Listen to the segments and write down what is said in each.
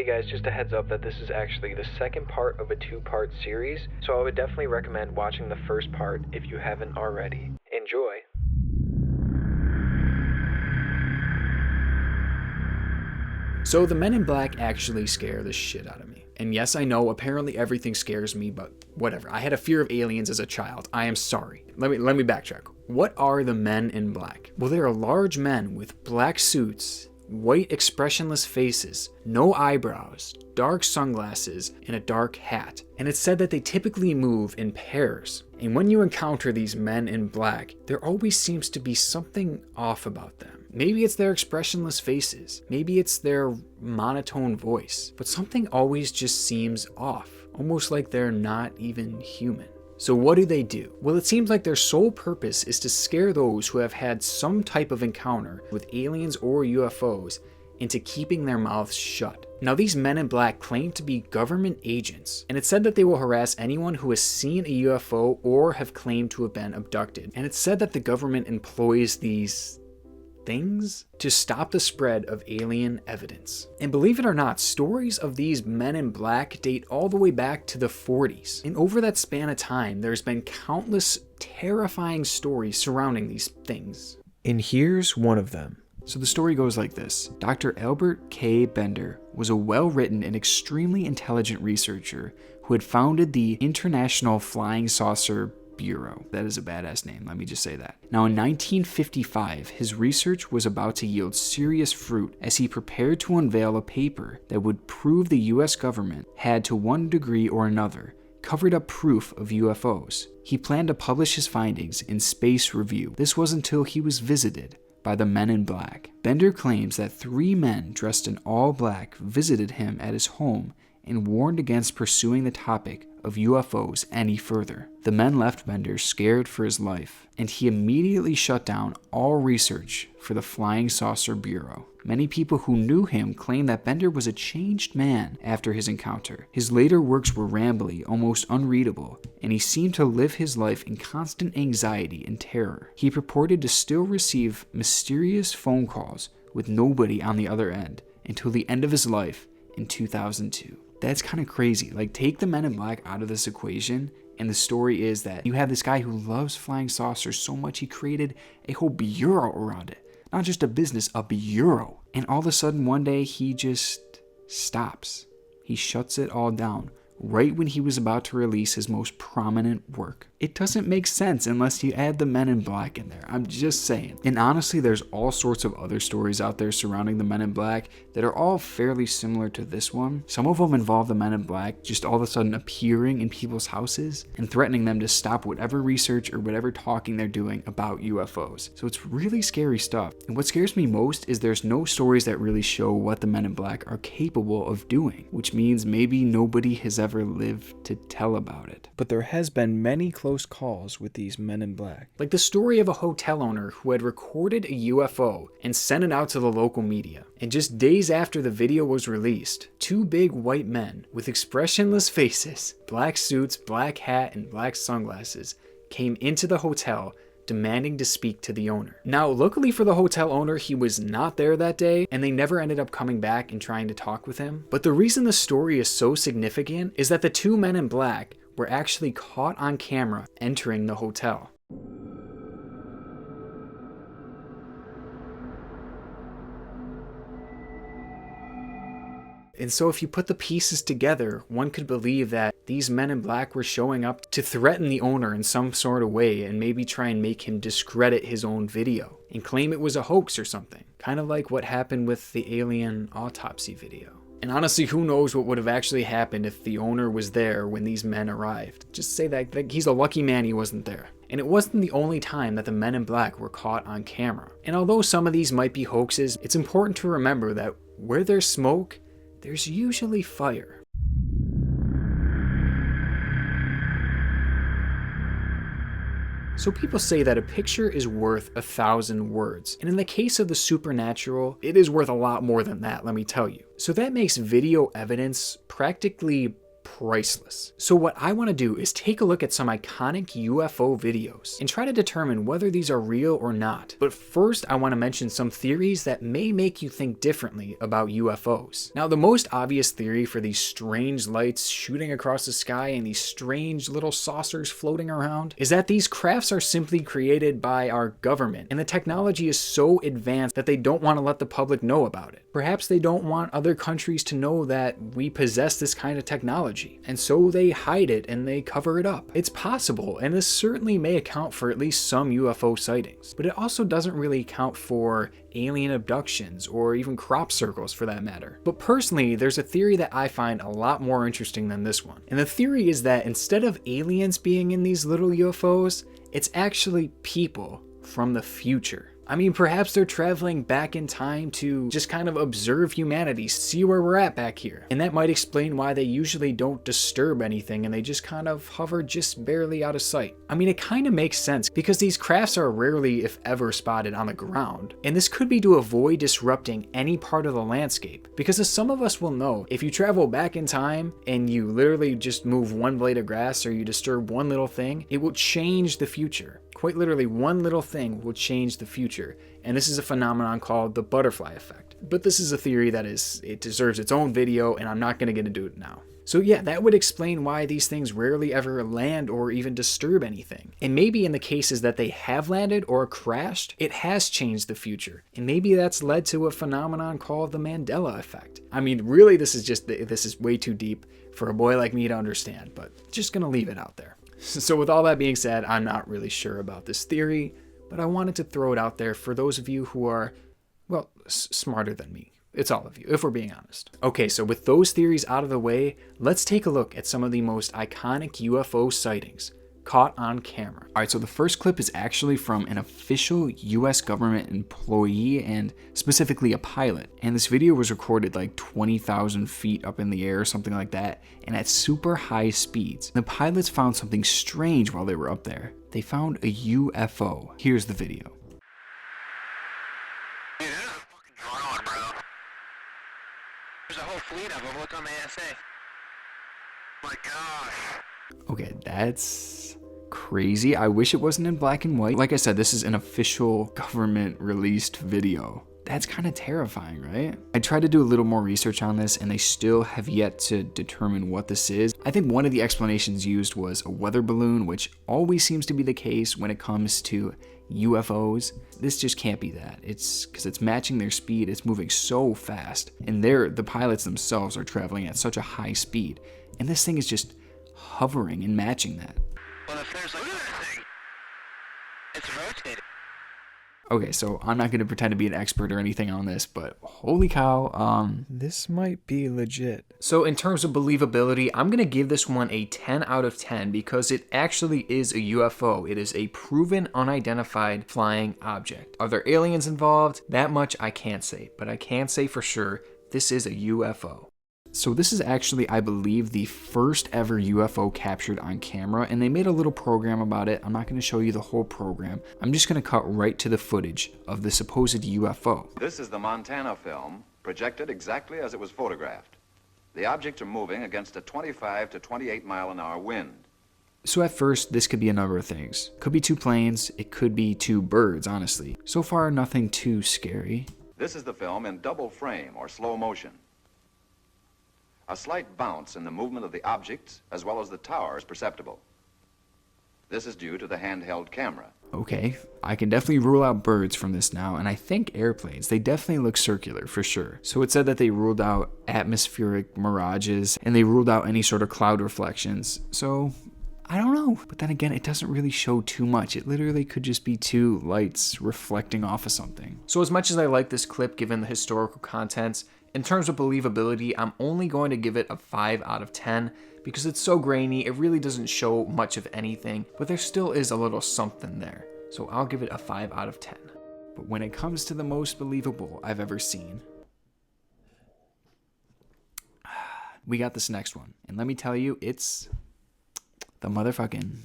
Hey guys, just a heads up that this is actually the second part of a two-part series, so I would definitely recommend watching the first part if you haven't already. Enjoy! So the Men in Black actually scare the shit out of me. And yes, I know, apparently everything scares me, but whatever. I had a fear of aliens as a child. I am sorry. Let me backtrack. What are the Men in Black? Well, they are large men with black suits, white expressionless faces, no eyebrows, dark sunglasses, and a dark hat. And it's said that they typically move in pairs. And when you encounter these Men in Black, there always seems to be something off about them. Maybe it's their expressionless faces. Maybe it's their monotone voice. But something always just seems off, almost like they're not even human. So what do? Well, it seems like their sole purpose is to scare those who have had some type of encounter with aliens or UFOs into keeping their mouths shut. Now, these Men in Black claim to be government agents, and it's said that they will harass anyone who has seen a UFO or have claimed to have been abducted. And it's said that the government employs these things to stop the spread of alien evidence. And believe it or not, stories of these Men in Black date all the way back to the 40s. And over that span of time, there's been countless terrifying stories surrounding these things. And here's one of them. So the story goes like this. Dr. Albert K. Bender was a well-written and extremely intelligent researcher who had founded the International Flying Saucer Bureau. That is a badass name, let me just say that. Now in 1955, his research was about to yield serious fruit as he prepared to unveil a paper that would prove the US government had, to one degree or another, covered up proof of UFOs. He planned to publish his findings in Space Review. This was until he was visited by the Men in Black. Bender claims that 3 men dressed in all black visited him at his home and warned against pursuing the topic of UFOs any further. The men left Bender scared for his life, and he immediately shut down all research for the Flying Saucer Bureau. Many people who knew him claim that Bender was a changed man after his encounter. His later works were rambly, almost unreadable, and he seemed to live his life in constant anxiety and terror. He purported to still receive mysterious phone calls with nobody on the other end until the end of his life in 2002. That's kind of crazy. Like, take the Men in Black out of this equation, and the story is that you have this guy who loves flying saucers so much he created a whole bureau around it. Not just a business, a bureau. And all of a sudden one day he just stops. He shuts it all down right when he was about to release his most prominent work. It doesn't make sense unless you add the Men in Black in there. I'm just saying. And honestly, there's all sorts of other stories out there surrounding the Men in Black that are all fairly similar to this one. Some of them involve the Men in Black just all of a sudden appearing in people's houses and threatening them to stop whatever research or whatever talking they're doing about UFOs. So it's really scary stuff. And what scares me most is there's no stories that really show what the Men in Black are capable of doing, which means maybe nobody has ever lived to tell about it. But there has been many close calls with these Men in Black. Like the story of a hotel owner who had recorded a UFO and sent it out to the local media. And just days after the video was released, 2 big white men with expressionless faces, black suits, black hat, and black sunglasses came into the hotel demanding to speak to the owner. Now, luckily for the hotel owner, he was not there that day, and they never ended up coming back and trying to talk with him. But the reason the story is so significant is that the 2 Men in Black were actually caught on camera entering the hotel. And so if you put the pieces together, one could believe that these Men in Black were showing up to threaten the owner in some sort of way and maybe try and make him discredit his own video and claim it was a hoax or something. Kind of like what happened with the Alien Autopsy video. And honestly, who knows what would have actually happened if the owner was there when these men arrived. Just say that he's a lucky man he wasn't there. And it wasn't the only time that the Men in Black were caught on camera. And although some of these might be hoaxes, it's important to remember that where there's smoke, there's usually fire. So people say that a picture is worth 1,000 words. And in the case of the supernatural, it is worth a lot more than that, let me tell you. So that makes video evidence practically priceless. So what I want to do is take a look at some iconic UFO videos and try to determine whether these are real or not. But first, I want to mention some theories that may make you think differently about UFOs. Now, the most obvious theory for these strange lights shooting across the sky and these strange little saucers floating around is that these crafts are simply created by our government, and the technology is so advanced that they don't want to let the public know about it. Perhaps they don't want other countries to know that we possess this kind of technology, and so they hide it and they cover it up. It's possible, and this certainly may account for at least some UFO sightings, but it also doesn't really account for alien abductions or even crop circles for that matter. But personally, there's a theory that I find a lot more interesting than this one. And the theory is that instead of aliens being in these little UFOs, it's actually people from the future. I mean, perhaps they're traveling back in time to just kind of observe humanity, see where we're at back here. And that might explain why they usually don't disturb anything and they just kind of hover just barely out of sight. I mean, it kind of makes sense because these crafts are rarely, if ever, spotted on the ground. And this could be to avoid disrupting any part of the landscape. Because as some of us will know, if you travel back in time and you literally just move one blade of grass or you disturb one little thing, it will change the future. Quite literally, one little thing will change the future, and this is a phenomenon called the butterfly effect. But this is a theory that it deserves its own video, and I'm not going to get into it now. So yeah, that would explain why these things rarely ever land or even disturb anything. And maybe in the cases that they have landed or crashed, it has changed the future. And maybe that's led to a phenomenon called the Mandela effect. I mean, really, this is way too deep for a boy like me to understand, but just gonna leave it out there. So with all that being said, I'm not really sure about this theory, but I wanted to throw it out there for those of you who are, well, smarter than me. It's all of you, if we're being honest. Okay, so with those theories out of the way, let's take a look at some of the most iconic UFO sightings caught on camera. All right, so the first clip is actually from an official US government employee and specifically a pilot. And this video was recorded like 20,000 feet up in the air or something like that, and at super high speeds. The pilots found something strange while they were up there. They found a UFO. Here's the video. Dude, this is a fucking drone, bro. There's a whole fleet of them. Look on the ASA. My gosh. Okay, that's crazy. I wish it wasn't in black and white. Like I said, this is an official government released video. That's kind of terrifying, right? I tried to do a little more research on this and they still have yet to determine what this is. I think one of the explanations used was a weather balloon, which always seems to be the case when it comes to UFOs. This just can't be that. It's because it's matching their speed. It's moving so fast. And the pilots themselves are traveling at such a high speed. And this thing is just hovering and matching that. Well, if there's look at that thing. It's rotating. Okay, so I'm not going to pretend to be an expert or anything on this, but holy cow, this might be legit. So in terms of believability, I'm going to give this one a 10 out of 10 because it actually is a UFO. It is a proven unidentified flying object. Are there aliens involved? That much I can't say, but I can say for sure this is a UFO. So this is actually, I believe, the first ever UFO captured on camera, and they made a little program about it. I'm not going to show you the whole program. I'm just going to cut right to the footage of the supposed UFO. This is the Montana film, projected exactly as it was photographed. The objects are moving against a 25 to 28 mile an hour wind. So at first, this could be a number of things. Could be two planes, it could be two birds, honestly. So far, nothing too scary. This is the film in double frame or slow motion. A slight bounce in the movement of the objects as well as the tower is perceptible. This is due to the handheld camera. Okay, I can definitely rule out birds from this now, and I think airplanes. They definitely look circular for sure. So it said that they ruled out atmospheric mirages and they ruled out any sort of cloud reflections. So I don't know. But then again, it doesn't really show too much. It literally could just be two lights reflecting off of something. So as much as I like this clip given the historical contents, in terms of believability, I'm only going to give it a 5 out of 10 because it's so grainy, it really doesn't show much of anything, but there still is a little something there. So I'll give it a 5 out of 10. But when it comes to the most believable I've ever seen, we got this next one. And let me tell you, it's the motherfucking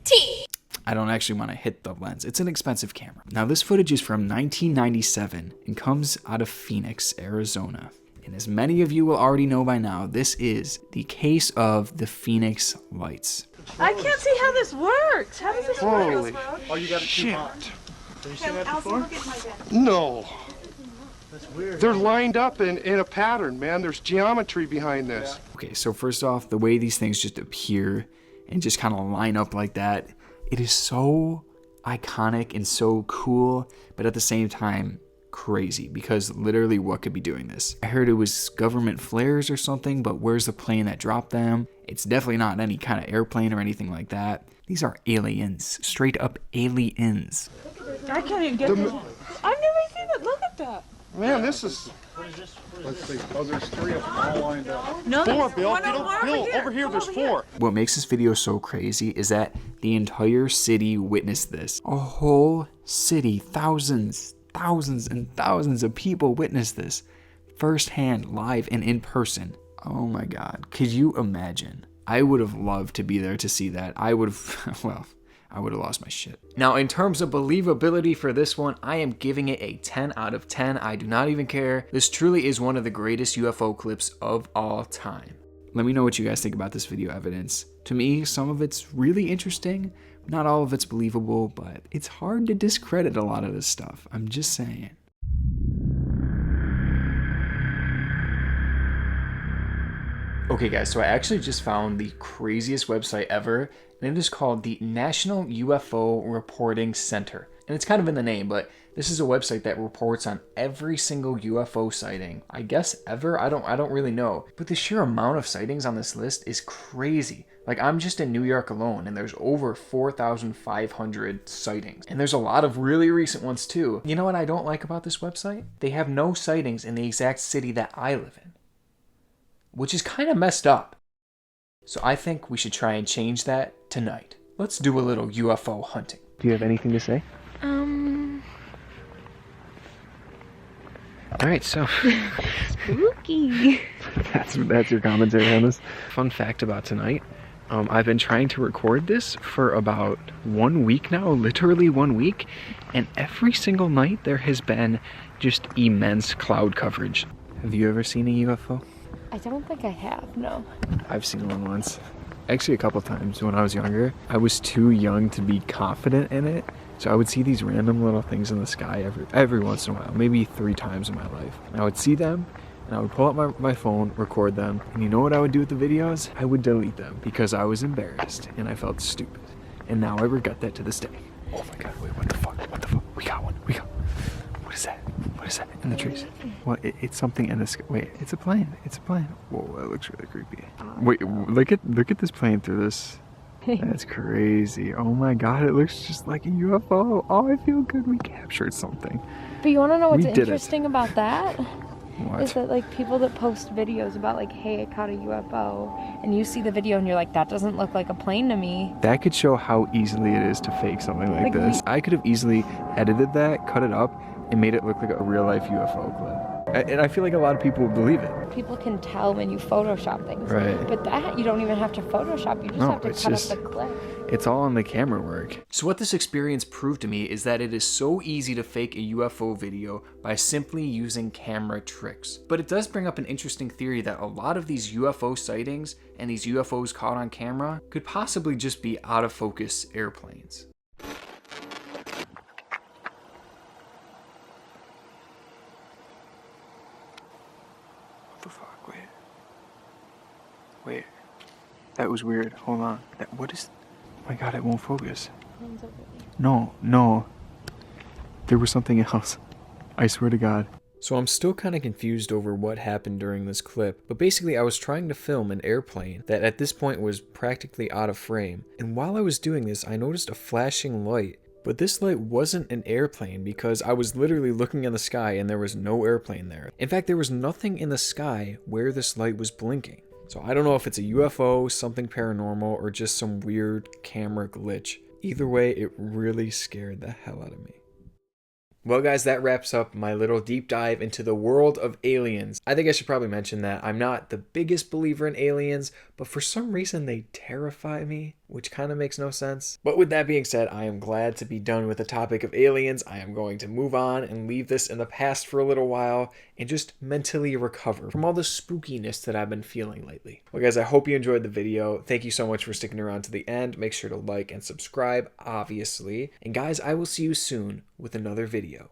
T. I don't actually want to hit the lens. It's an expensive camera. Now this footage is from 1997 and comes out of Phoenix, Arizona. And as many of you will already know by now, this is the case of the Phoenix Lights. I can't see how this works. How does this Holy work? oh, you got it too hot. Have you seen that before? No. That's weird. They're lined up in a pattern, man. There's geometry behind this. Okay, so first off, the way these things just appear and just kind of line up like that, it is so iconic and so cool, but at the same time, crazy, because literally what could be doing this? I heard it was government flares or something, but where's the plane that dropped them? It's definitely not any kind of airplane or anything like that. These are aliens, straight up aliens. I can't even get this. I've never seen it. Look at that. Man, this is... Let's see. Oh, there's 3 of them all lined up. No, Four, there's Bill. one Bill, over here, Come there's over 4. What makes this video so crazy is that the entire city witnessed this. A whole city, thousands and thousands of people witnessed this firsthand, live and in person. Oh my God, could you imagine? I would have loved to be there to see that. I would have, well, I would have lost my shit. Now, in terms of believability for this one, I am giving it a 10 out of 10. I do not even care. This truly is one of the greatest UFO clips of all time. Let me know what you guys think about this video evidence. To me, some of it's really interesting. Not all of it's believable, but it's hard to discredit a lot of this stuff. I'm just saying. Okay guys, so I actually just found the craziest website ever, and it is called the National UFO Reporting Center. And it's kind of in the name, but this is a website that reports on every single UFO sighting. I guess ever? I don't really know. But the sheer amount of sightings on this list is crazy. Like, I'm just in New York alone, and there's over 4,500 sightings. And there's a lot of really recent ones too. You know what I don't like about this website? They have no sightings in the exact city that I live in, which is kind of messed up. So I think we should try and change that tonight. Let's do a little UFO hunting. Do you have anything to say? All right, so Spooky. that's your commentary on this. Fun fact about tonight. I've been trying to record this for about 1 week now, literally 1 week, and every single night there has been just immense cloud coverage. Have you ever seen a UFO? I don't think I have, no. I've seen one once. Actually a couple times when I was younger. I was too young to be confident in it, so I would see these random little things in the sky every once in a while, maybe 3 times in my life. And I would see them, and I would pull up my phone, record them, and you know what I would do with the videos? I would delete them because I was embarrassed and I felt stupid. And now I regret that to this day. Oh my God, wait, what the fuck? What the fuck? We got one. What is that? What is that in the trees? Well, it's something in the sky. Wait, it's a plane. It's a plane. Whoa, that looks really creepy. Wait, look at this plane through this. That's crazy. Oh my God, it looks just like a UFO. Oh, I feel good. We captured something. But you want to know what's We did it. interesting about that? What? Is that like people that post videos about like, hey, I caught a UFO, and you see the video and you're like, that doesn't look like a plane to me. That could show how easily it is to fake something like this. I could have easily edited that, cut it up, and made it look like a real life UFO clip. And I feel like a lot of people would believe it. People can tell when you Photoshop things. Right. But that, you don't even have to Photoshop. You just have to cut up the clip. It's all on the camera work. So what this experience proved to me is that it is so easy to fake a UFO video by simply using camera tricks. But it does bring up an interesting theory that a lot of these UFO sightings and these UFOs caught on camera could possibly just be out of focus airplanes. What the fuck? Wait. That was weird. Hold on. What is... Oh my God, it won't focus. No. There was something else. I swear to God. So I'm still kind of confused over what happened during this clip, but basically I was trying to film an airplane that at this point was practically out of frame, and while I was doing this I noticed a flashing light, but this light wasn't an airplane because I was literally looking in the sky and there was no airplane there. In fact, there was nothing in the sky where this light was blinking. So I don't know if it's a UFO, something paranormal, or just some weird camera glitch. Either way, it really scared the hell out of me. Well, guys, that wraps up my little deep dive into the world of aliens. I think I should probably mention that I'm not the biggest believer in aliens, but for some reason they terrify me, which kind of makes no sense. But with that being said, I am glad to be done with the topic of aliens. I am going to move on and leave this in the past for a little while and just mentally recover from all the spookiness that I've been feeling lately. Well, guys, I hope you enjoyed the video. Thank you so much for sticking around to the end. Make sure to like and subscribe, obviously. And guys, I will see you soon with another video.